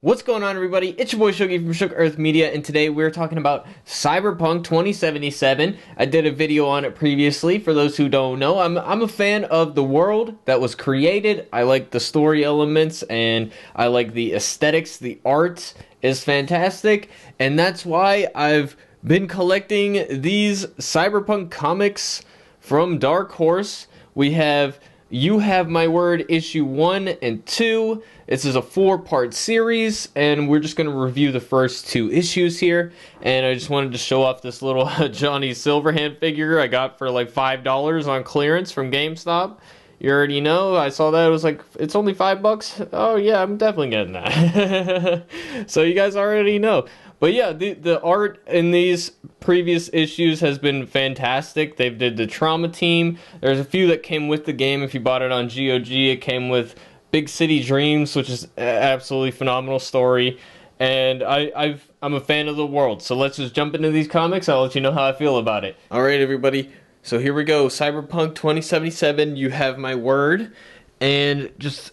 What's going on, everybody? It's your boy Shuggy from Shook Earth Media, and today we're talking about Cyberpunk 2077. I did a video on it previously. For those who don't know, I'm a fan of the world that was created. I like the story elements, and I like the aesthetics. The art is fantastic, and that's why I've been collecting these Cyberpunk comics from Dark Horse. We have You Have My Word issue 1 and 2. This is a 4-part series, and we're just going to review the first 2 issues here. And I just wanted to show off this little Johnny Silverhand figure I got for like $5 on clearance from GameStop. You already know, I saw that, it was like, it's only $5? Oh yeah, I'm definitely getting that. So you guys already know. But yeah, the art in these previous issues has been fantastic. They did the Trauma Team. There's a few that came with the game. If you bought it on GOG, it came with Big City Dreams, which is an absolutely phenomenal story. And I'm a fan of the world. So let's just jump into these comics. I'll let you know how I feel about it. Alright, everybody. So here we go. Cyberpunk 2077, You Have My Word. And just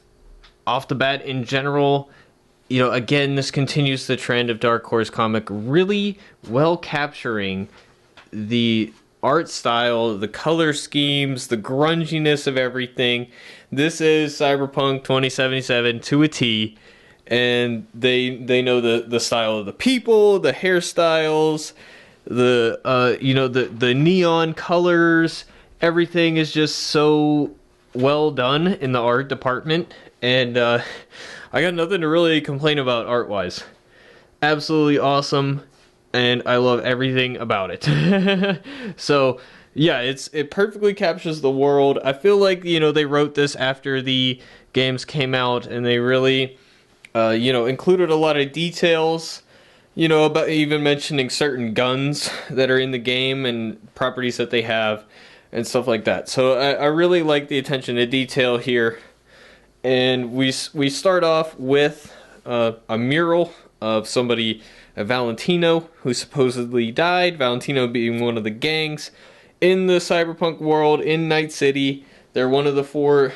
off the bat, in general, you know, again, this continues the trend of Dark Horse comic really well capturing the art style, the color schemes, the grunginess of everything. This is Cyberpunk 2077 to a T, and they know the style of the people, the hairstyles, the neon colors. Everything is just so well done in the art department, and I got nothing to really complain about art-wise. Absolutely awesome, and I love everything about it. So, yeah, it perfectly captures the world. I feel like, you know, they wrote this after the games came out, and they really, included a lot of details, you know, about even mentioning certain guns that are in the game and properties that they have and stuff like that. So I really like the attention to detail here. And we start off with a mural of somebody, Valentino, who supposedly died. Valentino being one of the gangs in the cyberpunk world in Night City. They're one of the four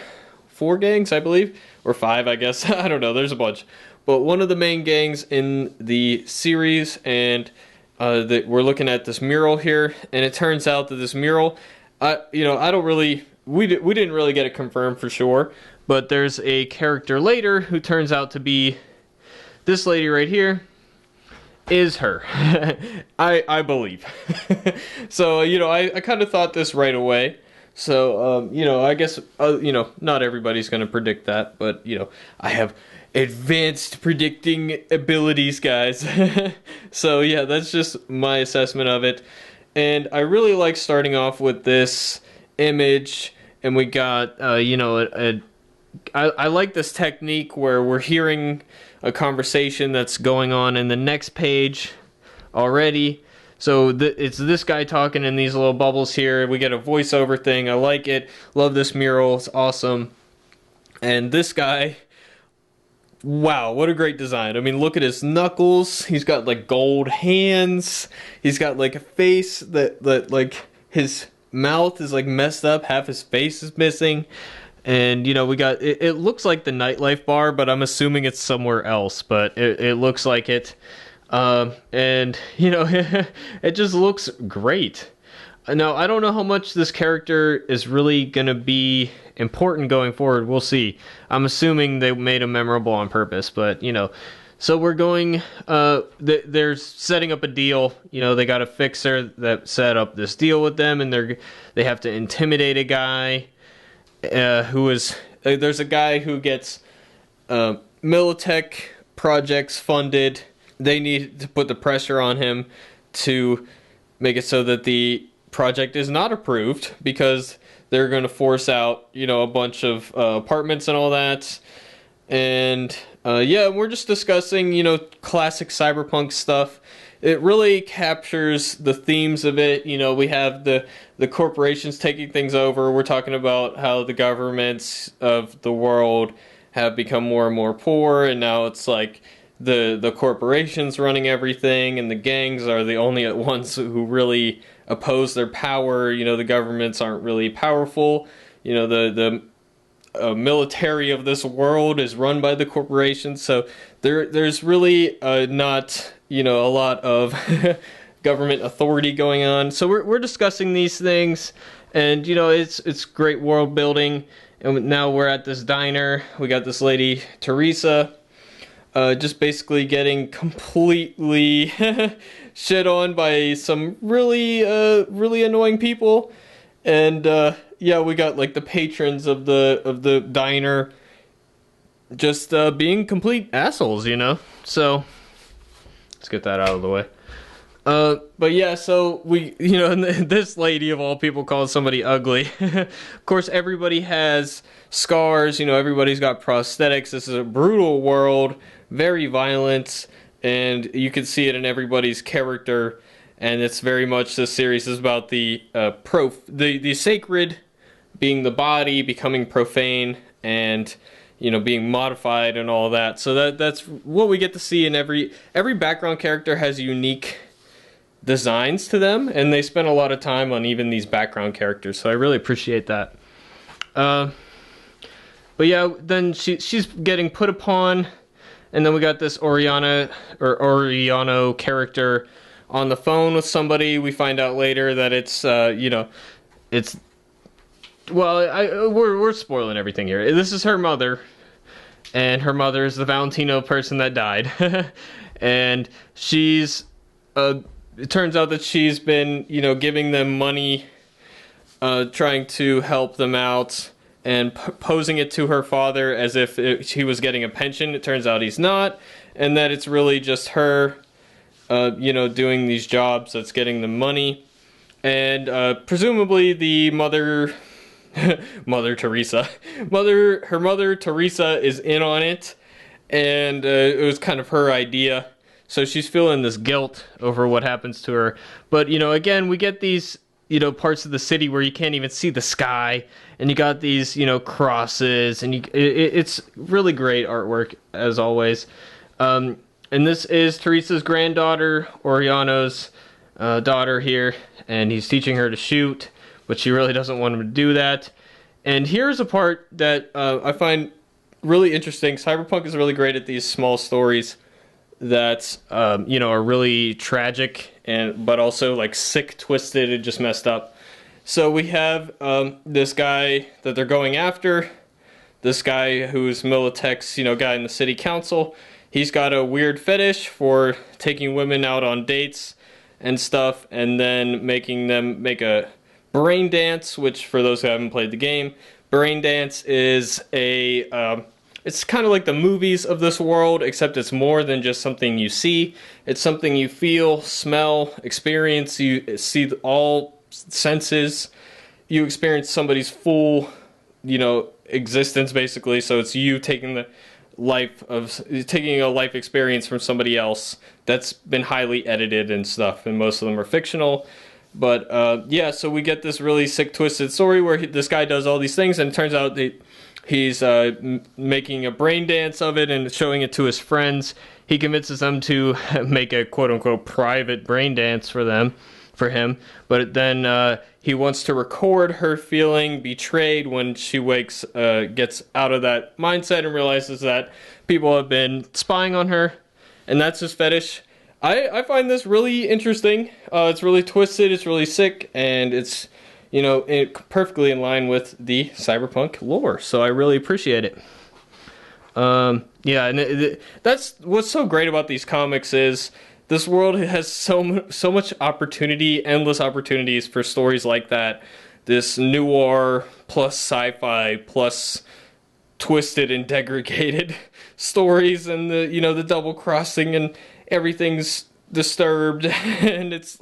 gangs, I believe, or 5, I guess. I don't know. There's a bunch, but one of the main gangs in the series. And we're looking at this mural here, and it turns out that this mural, we didn't really get it confirmed for sure. But there's a character later who turns out to be this lady right here is her. I believe. So, I kind of thought this right away. So, I guess, not everybody's going to predict that. But, I have advanced predicting abilities, guys. So, yeah, that's just my assessment of it. And I really like starting off with this image. And we got, I like this technique where we're hearing a conversation that's going on in the next page already. So it's this guy talking in these little bubbles here. We get a voiceover thing. I like it. Love this mural. It's awesome. And this guy, wow, what a great design. I mean, look at his knuckles. He's got like gold hands. He's got like a face that like his mouth is like messed up. Half his face is missing. And, we got, it looks like the nightlife bar, but I'm assuming it's somewhere else, but it looks like it. And, it just looks great. Now, I don't know how much this character is really going to be important going forward. We'll see. I'm assuming they made him memorable on purpose, but, so we're going, they're setting up a deal. They got a fixer that set up this deal with them, and they have to intimidate a guy. There's a guy who gets Militech projects funded. They need to put the pressure on him to make it so that the project is not approved, because they're going to force out, a bunch of apartments and all that. And we're just discussing, classic cyberpunk stuff. It really captures the themes of it. We have the corporations taking things over. We're talking about how the governments of the world have become more and more poor, and now it's like the corporations running everything, and the gangs are the only ones who really oppose their power. The governments aren't really powerful. The military of this world is run by the corporations. So there's really not, a lot of government authority going on. So we're discussing these things, and it's great world building. And now we're at this diner. We got this lady Teresa, just basically getting completely shit on by some really annoying people. And yeah, we got like the patrons of the diner just being complete assholes, So let's get that out of the way. But yeah, so we, this lady of all people calls somebody ugly. Of course, everybody has scars, everybody's got prosthetics. This is a brutal world, very violent, and you can see it in everybody's character. And it's very much, this series is about the sacred being the body, becoming profane, and being modified and all that. So that's what we get to see in every background character has unique designs to them, and they spend a lot of time on even these background characters, so I really appreciate that. But yeah, then she's getting put upon, and then we got this Oriano character on the phone with somebody. We find out later that it's it's, well, we're spoiling everything here. This is her mother, and her mother is the Valentino person that died. And she's it turns out that she's been, giving them money, trying to help them out, and posing it to her father as if he was getting a pension. It turns out he's not, and that it's really just her, doing these jobs that's getting them money. And presumably the mother, her mother Teresa is in on it, and it was kind of her idea. So she's feeling this guilt over what happens to her. But, again, we get these, parts of the city where you can't even see the sky. And you got these, crosses. And it's really great artwork, as always. And this is Teresa's granddaughter, Oriano's daughter here. And he's teaching her to shoot, but she really doesn't want him to do that. And here's a part that I find really interesting. Cyberpunk is really great at these small stories that are really tragic but also like sick, twisted, and just messed up. So we have this guy that they're going after, this guy who's Militech's guy in the city council. He's got a weird fetish for taking women out on dates and stuff, and then making them make a brain dance, which for those who haven't played the game, brain dance is it's kind of like the movies of this world, except it's more than just something you see. It's something you feel, smell, experience. You see all senses. You experience somebody's full, existence, basically. So it's you taking a life experience from somebody else that's been highly edited and stuff, and most of them are fictional. But yeah, so we get this really sick, twisted story where this guy does all these things, and it turns out that he's making a brain dance of it and showing it to his friends. He convinces them to make a quote-unquote private brain dance for him. But then he wants to record her feeling betrayed when she gets out of that mindset and realizes that people have been spying on her. And that's his fetish. I find this really interesting. It's really twisted, it's really sick, and it's perfectly in line with the Cyberpunk lore, so I really appreciate it. Yeah, and that's what's so great about these comics is this world has so much opportunity, endless opportunities for stories like that. This noir plus sci-fi plus twisted and degraded stories, and the double crossing, and everything's disturbed, and it's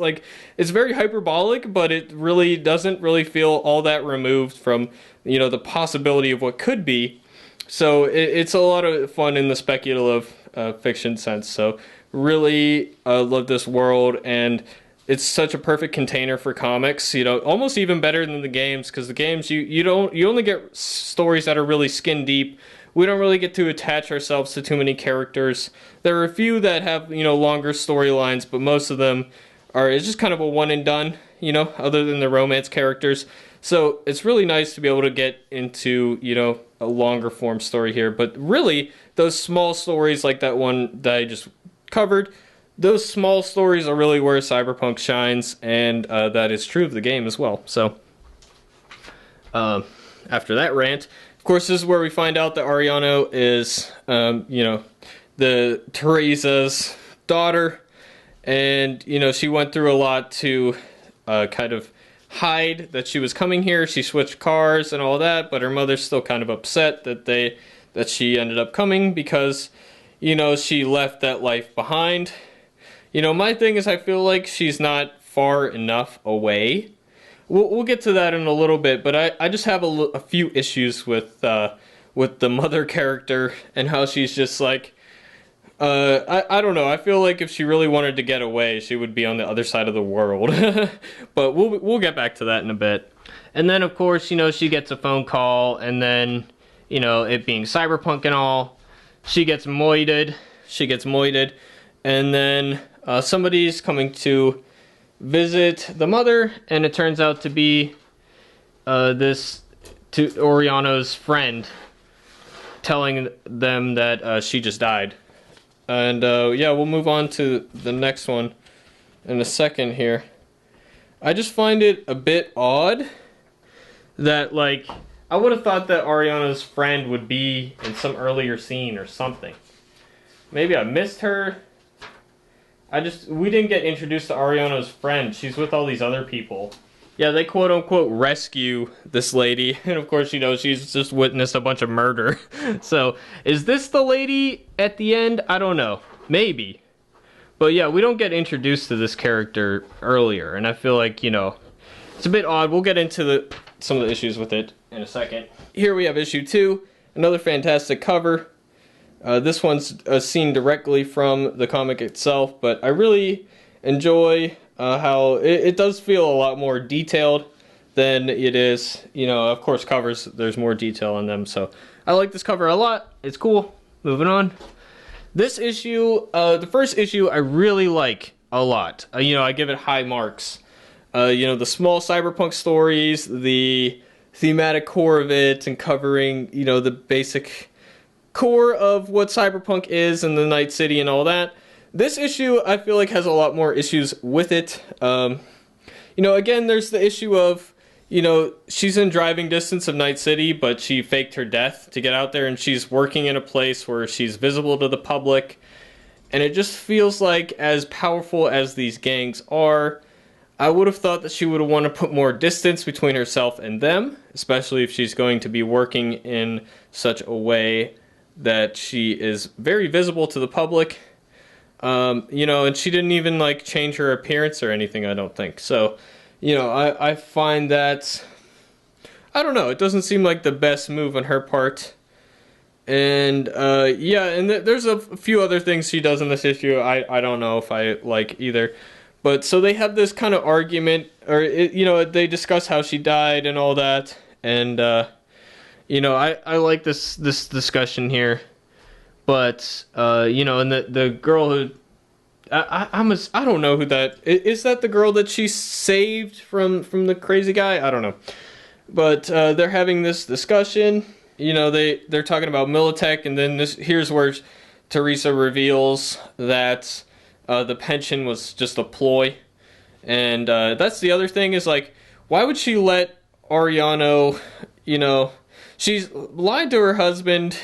very hyperbolic, but it really doesn't really feel all that removed from the possibility of what could be. So it's a lot of fun in the speculative fiction sense. So really love this world, and it's such a perfect container for comics, almost even better than the games, because the games you only get stories that are really skin deep. We don't really get to attach ourselves to too many characters. There are a few that have, longer storylines, but most of them it's just kind of a one and done, other than the romance characters. So it's really nice to be able to get into, a longer form story here. But really, those small stories like that one that I just covered, those small stories are really where Cyberpunk shines, and that is true of the game as well. So, after that rant, of course, this is where we find out that Ariano is, the Teresa's daughter, and, she went through a lot to kind of hide that she was coming here. She switched cars and all that, but her mother's still kind of upset that she ended up coming because, she left that life behind. My thing is I feel like she's not far enough away. We'll get to that in a little bit, but I just have a few issues with the mother character and how she's just like, I don't know. I feel like if she really wanted to get away, she would be on the other side of the world. But we'll get back to that in a bit. And then, of course, she gets a phone call, and then, it being Cyberpunk and all, she gets moited. And then somebody's coming to visit the mother, and it turns out to be Oriano's friend telling them that she just died. And yeah, we'll move on to the next one in a second here. I just find it a bit odd that, like, I would have thought that Ariana's friend would be in some earlier scene or something. Maybe I missed her. We didn't get introduced to Ariana's friend. She's with all these other people. Yeah, they quote-unquote rescue this lady, and of course, she's just witnessed a bunch of murder. So, is this the lady at the end? I don't know. Maybe. But yeah, we don't get introduced to this character earlier, and I feel like, it's a bit odd. We'll get into some of the issues with it in a second. Here we have issue 2, another fantastic cover. This one's a scene directly from the comic itself, but I really enjoy how it does feel a lot more detailed than it is. Of course, covers, there's more detail on them, so I like this cover a lot. It's cool. Moving on. This issue, the first issue, I really like a lot. I give it high marks. The small cyberpunk stories, the thematic core of it, and covering, the basic core of what cyberpunk is and the Night City and all that. This issue, I feel like, has a lot more issues with it. Again, there's the issue of, she's in driving distance of Night City, but she faked her death to get out there, and she's working in a place where she's visible to the public. And it just feels like, as powerful as these gangs are, I would have thought that she would have wanted to put more distance between herself and them, especially if she's going to be working in such a way that she is very visible to the public. And she didn't even, like, change her appearance or anything, I don't think. So, I find that, I don't know, it doesn't seem like the best move on her part. And, yeah, and there's a few other things she does in this issue I don't know if I like either. But, so they have this kind of argument, or, they discuss how she died and all that. And, I like this discussion here. But, and the girl who, I don't know who that, is that the girl that she saved from the crazy guy? I don't know. But, they're having this discussion, they're talking about Militech, and then here's where Teresa reveals that, the pension was just a ploy. And, that's the other thing is, like, why would she let Ariano, she's lied to her husband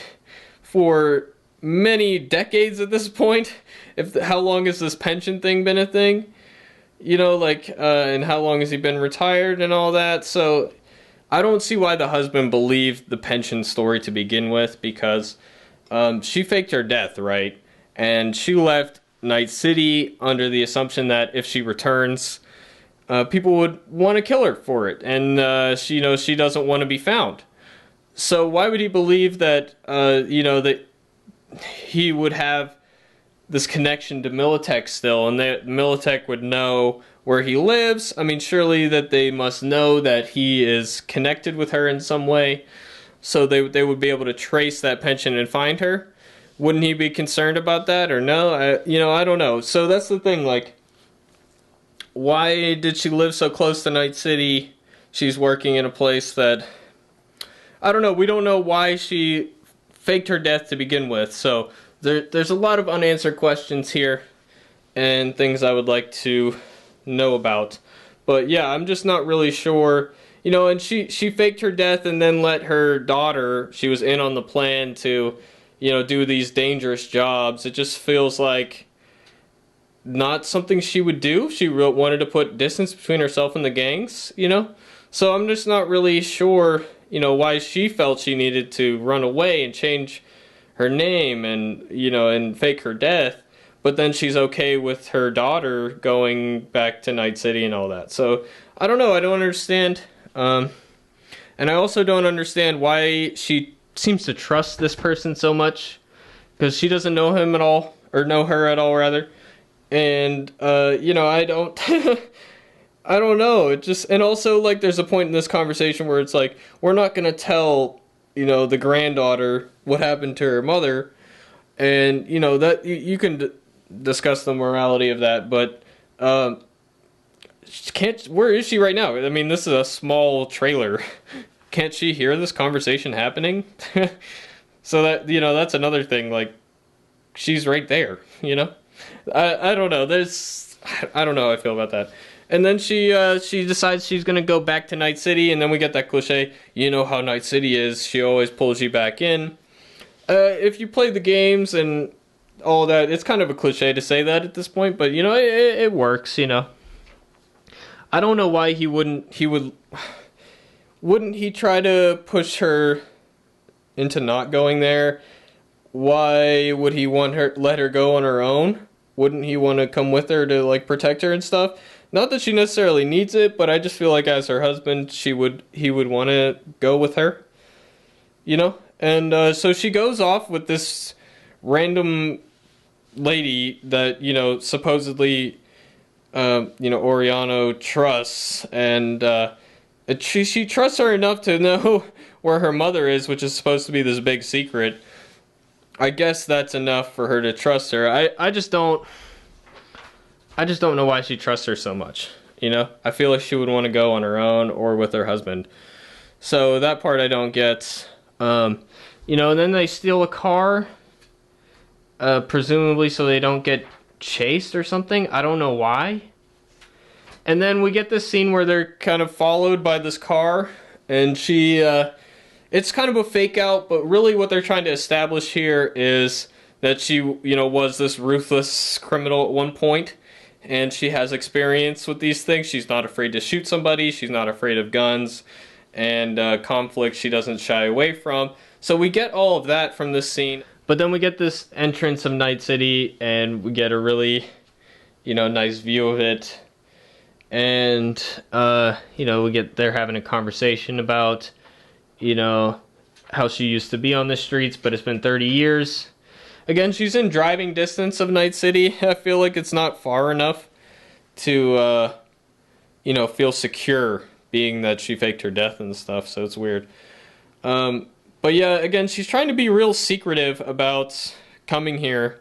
for many decades at this point. How long has this pension thing been a thing? And how long has he been retired and all that? So I don't see why the husband believed the pension story to begin with, because she faked her death, right? And she left Night City under the assumption that if she returns, people would want to kill her for it, and she doesn't want to be found. So why would he believe that that he would have this connection to Militech still, and that Militech would know where he lives? I mean, surely that they must know that he is connected with her in some way, so they would be able to trace that pension and find her. Wouldn't he be concerned about that, or no? I don't know. So that's the thing, like, why did she live so close to Night City she's working in a place that, I don't know, we don't know why she faked her death to begin with. So there's a lot of unanswered questions here and things I would like to know about. But yeah, I'm just not really sure. And she faked her death and then let her daughter, she was in on the plan to, do these dangerous jobs. It just feels like not something she would do. She wanted to put distance between herself and the gangs. So I'm just not really sure, why she felt she needed to run away and change her name and, and fake her death. But then she's okay with her daughter going back to Night City and all that. So I don't know. I don't understand. And I also don't understand why she seems to trust this person so much, because she doesn't know him at all, or know her at all, rather. And I don't I don't know. It just, and also, like, there's a point in this conversation where it's like, we're not gonna tell the granddaughter what happened to her mother, and that you can discuss the morality of that, but can't, where is she right now? I mean, this is a small trailer. Can't she hear this conversation happening? So that, that's another thing. Like, she's right there. I don't know. I don't know how I feel about that. And then she decides she's gonna go back to Night City, and then we get that cliche. You know how Night City is. She always pulls you back in. If you play the games and all that, it's kind of a cliche to say that at this point, but it works. I don't know why wouldn't he try to push her into not going there? Why would he let her go on her own? Wouldn't he want to come with her to, like, protect her and stuff? Not that she necessarily needs it, but I just feel like as her husband, he would want to go with her. And so she goes off with this random lady that, supposedly Oriano trusts, and she trusts her enough to know where her mother is, which is supposed to be this big secret. I guess that's enough for her to trust her. I just don't know why she trusts her so much. I feel like she would want to go on her own or with her husband. So that part I don't get. And then they steal a car, presumably so they don't get chased or something. I don't know why. And then we get this scene where they're kind of followed by this car, and it's kind of a fake out, but really what they're trying to establish here is that she, was this ruthless criminal at one point, and she has experience with these things. She's not afraid to shoot somebody. She's not afraid of guns, and conflict she doesn't shy away from. So we get all of that from this scene. But then we get this entrance of Night City, and we get a really, nice view of it. And, they're having a conversation about, how she used to be on the streets, but it's been 30 years. Again, she's in driving distance of Night City. I feel like it's not far enough to, feel secure, being that she faked her death and stuff, so it's weird. But yeah, again, she's trying to be real secretive about coming here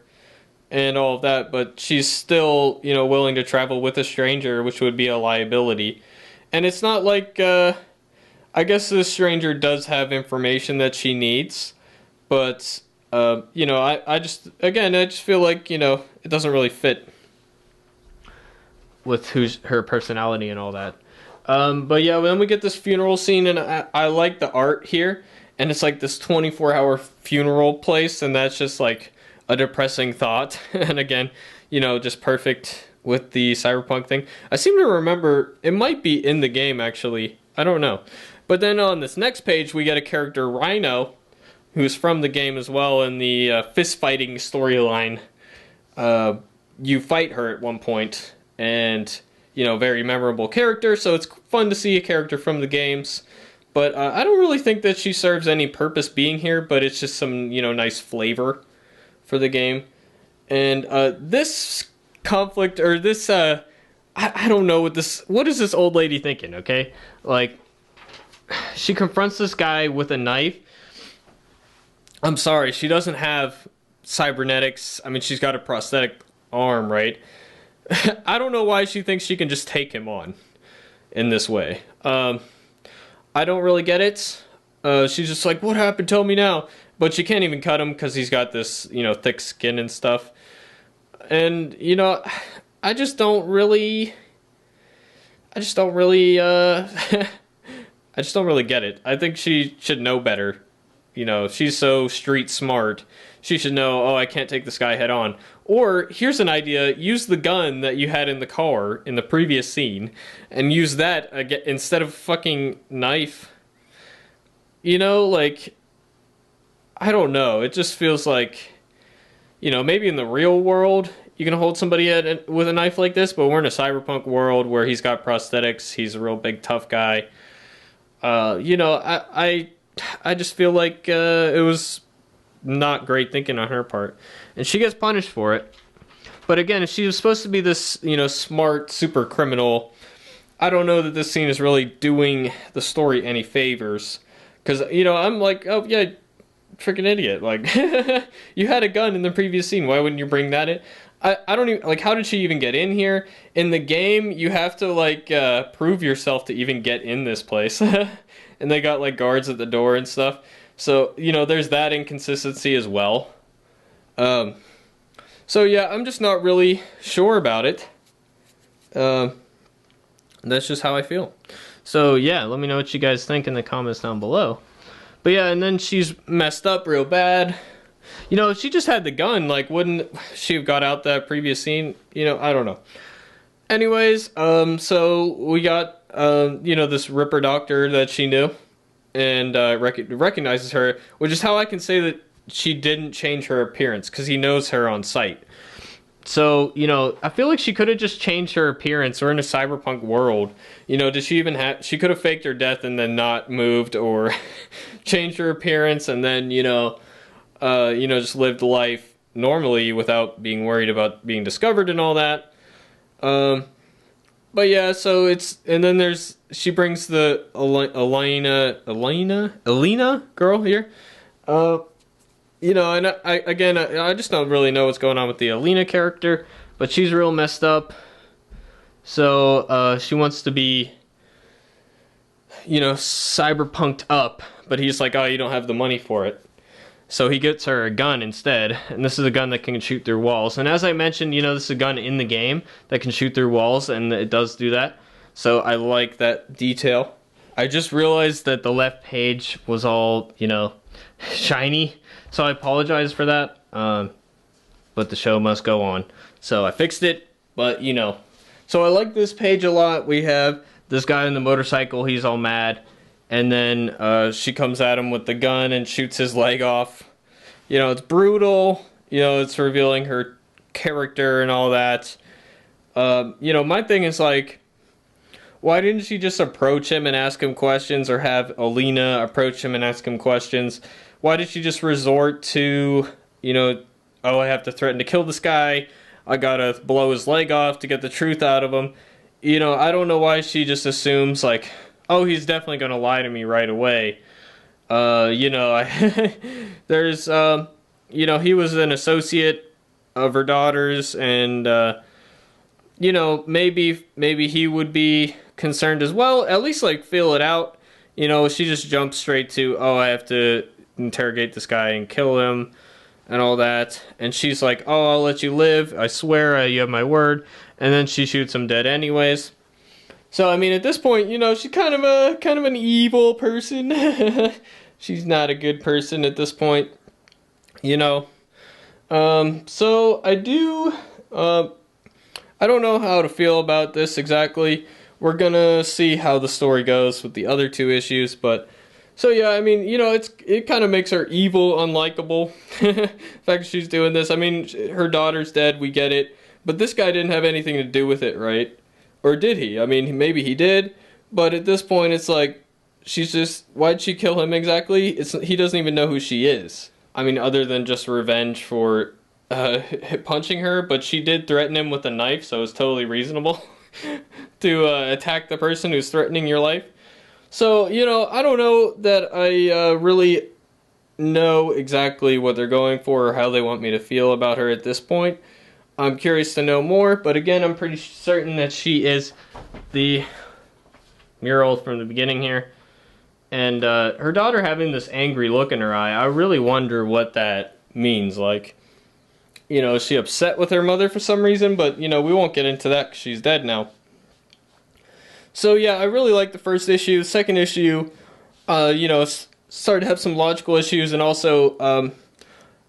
and all of that, but she's still, willing to travel with a stranger, which would be a liability. And it's not like, I guess this stranger does have information that she needs, but, I just feel like, it doesn't really fit with her personality and all that. But yeah, then we get this funeral scene, and I like the art here. And it's like this 24-hour funeral place, and that's just like a depressing thought. And again, just perfect with the Cyberpunk thing. I seem to remember, it might be in the game actually, I don't know. But then on this next page, we get a character, Rhino, who's from the game as well, in the fist-fighting storyline. You fight her at one point, and, very memorable character, so it's fun to see a character from the games. But I don't really think that she serves any purpose being here, but it's just some, nice flavor for the game. And this conflict, or this, I don't know what is this old lady thinking, okay? Like, she confronts this guy with a knife. I'm sorry, she doesn't have cybernetics. I mean, she's got a prosthetic arm, right? I don't know why she thinks she can just take him on in this way. I don't really get it. She's just like, what happened? Tell me now. But she can't even cut him because he's got this, thick skin and stuff. And, I just don't really, I just don't really, I just don't really get it. I think she should know better. She's so street smart. She should know, oh, I can't take this guy head on. Or, here's an idea, use the gun that you had in the car in the previous scene, and use that again, instead of fucking knife. Like, I don't know. It just feels like, maybe in the real world, you can hold somebody with a knife like this, but we're in a cyberpunk world where he's got prosthetics, he's a real big tough guy. I just feel like it was not great thinking on her part. And she gets punished for it. But again, if she was supposed to be this, smart super criminal, I don't know that this scene is really doing the story any favors. Because, I'm like, oh, yeah, freaking idiot. Like, you had a gun in the previous scene. Why wouldn't you bring that in? I don't even, like, how did she even get in here? In the game, you have to, like, prove yourself to even get in this place. And they got, like, guards at the door and stuff. So, there's that inconsistency as well. So, yeah, I'm just not really sure about it. That's just how I feel. So, yeah, let me know what you guys think in the comments down below. But, yeah, and then she's messed up real bad. If she just had the gun, like, wouldn't she have got out that previous scene? I don't know. Anyways, so we got, this Ripper doctor that she knew and recognizes her, which is how I can say that she didn't change her appearance, because he knows her on sight. So, I feel like she could have just changed her appearance. We're in a cyberpunk world. Did she even have... She could have faked her death and then not moved, or changed her appearance and then, just lived life normally without being worried about being discovered and all that. But yeah, so it's... And then there's... She brings the Alina girl here. And I just don't really know what's going on with the Alina character, but she's real messed up. So, she wants to be, cyberpunked up, but he's like, oh, you don't have the money for it. So he gets her a gun instead, and this is a gun that can shoot through walls. And as I mentioned, this is a gun in the game that can shoot through walls, and it does do that. So I like that detail. I just realized that the left page was all, shiny. So I apologize for that, but the show must go on. So I fixed it, but So I like this page a lot. We have this guy on the motorcycle, he's all mad. And then she comes at him with the gun and shoots his leg off. It's brutal. It's revealing her character and all that. My thing is like, why didn't she just approach him and ask him questions, or have Alina approach him and ask him questions? Why did she just resort to, oh, I have to threaten to kill this guy, I gotta blow his leg off to get the truth out of him? I don't know why she just assumes, like, oh, he's definitely gonna lie to me right away. There's, he was an associate of her daughter's, and, maybe he would be concerned as well, at least, like, feel it out. She just jumps straight to, oh, I have to interrogate this guy and kill him and all that, and she's like, oh, I'll let you live, I swear, you have my word, and then she shoots him dead anyways. So I mean, at this point, she's kind of an evil person. She's not a good person at this point, so I don't know how to feel about this exactly. We're gonna see how the story goes with the other two issues, but so yeah, I mean, it kind of makes her evil, unlikable. The fact she's doing this. I mean, her daughter's dead, we get it, but this guy didn't have anything to do with it, right? Or did he? I mean, maybe he did, but at this point, it's like, she's just, why'd she kill him exactly? He doesn't even know who she is. I mean, other than just revenge for punching her, but she did threaten him with a knife, so it's totally reasonable to attack the person who's threatening your life. So, I don't know that I really know exactly what they're going for or how they want me to feel about her at this point. I'm curious to know more, but again, I'm pretty certain that she is the mural from the beginning here. and her daughter having this angry look in her eye, I really wonder what that means. Like, you know, is she upset with her mother for some reason? But, you know, we won't get into that because she's dead now. So, yeah, I really like the first issue. Second issue, you know, started to have some logical issues, and also,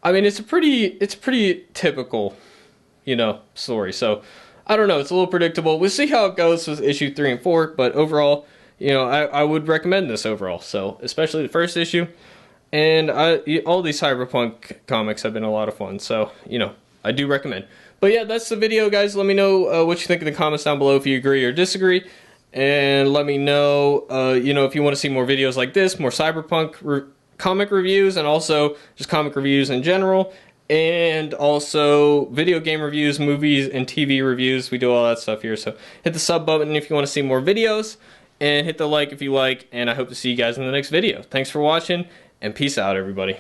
I mean, it's a pretty typical, you know, story. So, I don't know, it's a little predictable. We'll see how it goes with issue 3 and 4, but overall, you know, I would recommend this overall. So, especially the first issue. And all these Cyberpunk comics have been a lot of fun, so, you know, I do recommend. But yeah, that's the video, guys. Let me know what you think in the comments down below if you agree or disagree. And let me know, you know, if you want to see more videos like this, more Cyberpunk comic reviews, and also just comic reviews in general. And also video game reviews, movies, and TV reviews. We do all that stuff here, so hit the sub button if you want to see more videos. And hit the like if you like, and I hope to see you guys in the next video. Thanks for watching, and peace out, everybody.